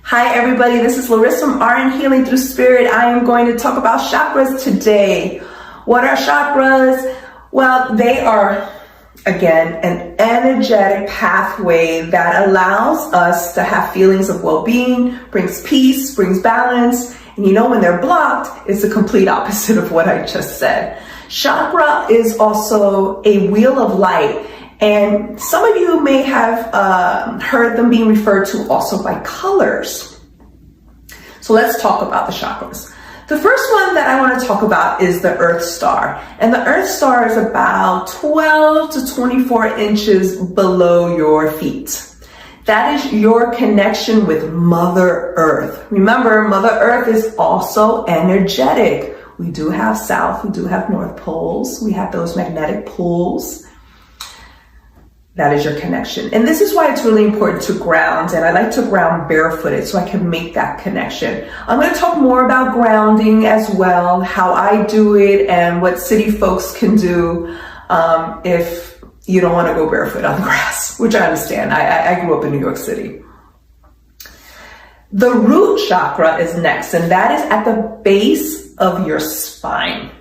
Hi everybody, this is Larissa from RN Healing Through Spirit. I am going to talk about chakras today. What are chakras? Well, they are, again, an energetic pathway that allows us to have feelings of well-being, brings peace, brings balance. And you know when they're blocked, it's the complete opposite of what I just said. Chakra is also a wheel of light. And some of you may have heard them being referred to also by colors. So let's talk about the chakras. The first one that I want to talk about is the Earth Star. And the Earth Star is about 12 to 24 inches below your feet. That is your connection with Mother Earth. Remember, Mother Earth is also energetic. We do have south, we do have north poles. We have those magnetic poles. That is your connection. And this is why it's really important to ground. And I like to ground barefooted so I can make that connection. I'm going to talk more about grounding as well, how I do it and what city folks can do if you don't want to go barefoot on the grass, which I understand. I grew up in New York City. The root chakra is next, and that is at the base of your spine.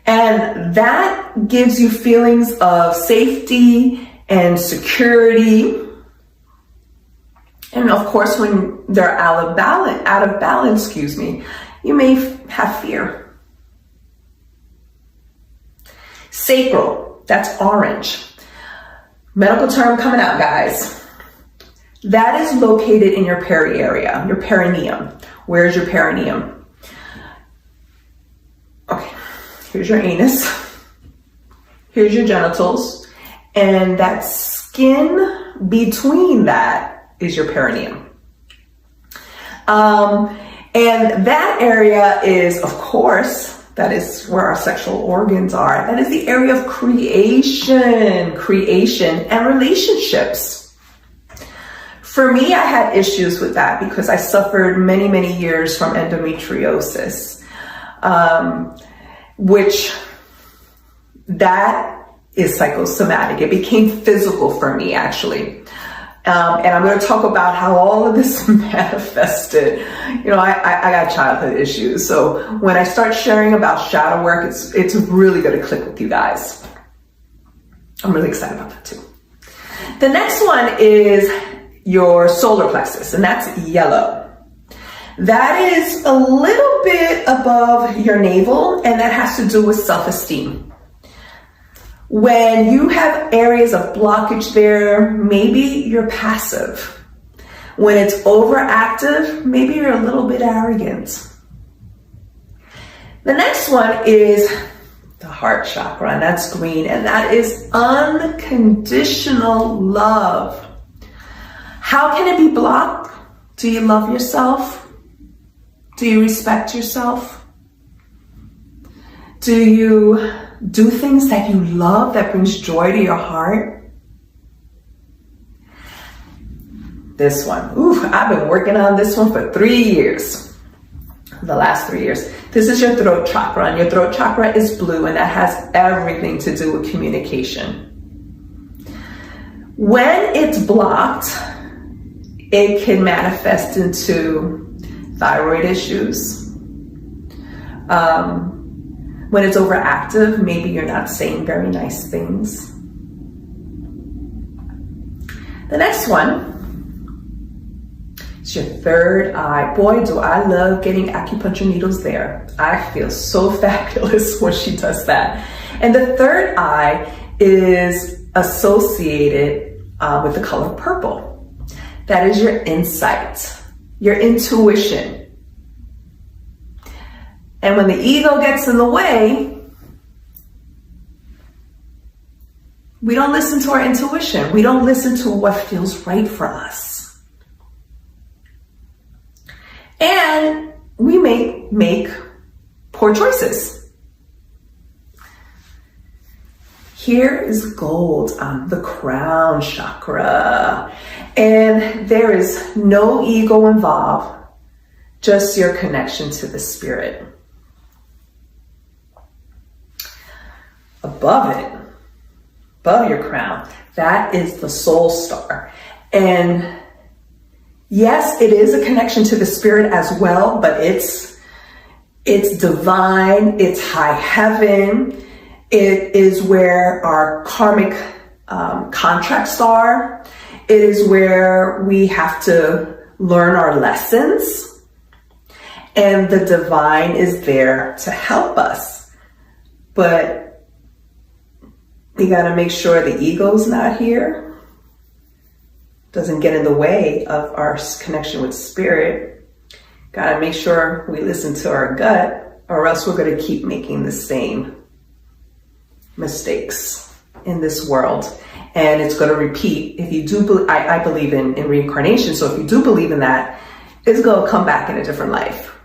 And that gives you feelings of safety and security. And of course, when they're out of balance, you may have fear. Sacral, that's orange. Medical term coming out, guys. That is located in your peri area, your perineum. Where's your perineum? Okay. Here's your anus, here's your genitals, and that skin between that is your perineum. And that area is, of course, that is where our sexual organs are. That is the area of creation and relationships. For me, I had issues with that because I suffered many, many years from endometriosis. Which that is psychosomatic. It became physical for me, actually. And I'm going to talk about how all of this manifested. You know, I got childhood issues. So when I start sharing about shadow work, it's really going to click with you guys. I'm really excited about that too. The next one is your solar plexus, and that's yellow. That is a little bit above your navel, and that has to do with self-esteem. When you have areas of blockage there, maybe you're passive. When it's overactive, maybe you're a little bit arrogant. The next one is the heart chakra, and that's green, and that is unconditional love. How can it be blocked? Do you love yourself? Do you respect yourself? Do you do things that you love, that brings joy to your heart? This one, I've been working on this one for 3 years. The last 3 years. This is your throat chakra, and your throat chakra is blue, and that has everything to do with communication. When it's blocked, it can manifest into thyroid issues. When it's overactive, maybe you're not saying very nice things. The next one is your third eye. Boy, do I love getting acupuncture needles there. I feel so fabulous when she does that. And the third eye is associated with the color purple. That is your insight. Your intuition. And when the ego gets in the way, we don't listen to our intuition. We don't listen to what feels right for us. And we may make poor choices. Here is gold on the crown chakra. And there is no ego involved, just your connection to the spirit. Above it, above your crown, that is the soul star. And Yes, it is a connection to the spirit as well, but it's divine, it's high heaven. It is where our karmic contracts are. It is where we have to learn our lessons, and the divine is there to help us. But we got to make sure the ego's not here, doesn't get in the way of our connection with spirit. Got to make sure we listen to our gut, or else we're going to keep making the same mistakes in this world. And it's going to repeat. If you do, I believe in reincarnation. So if you do believe in that, it's going to come back in a different life.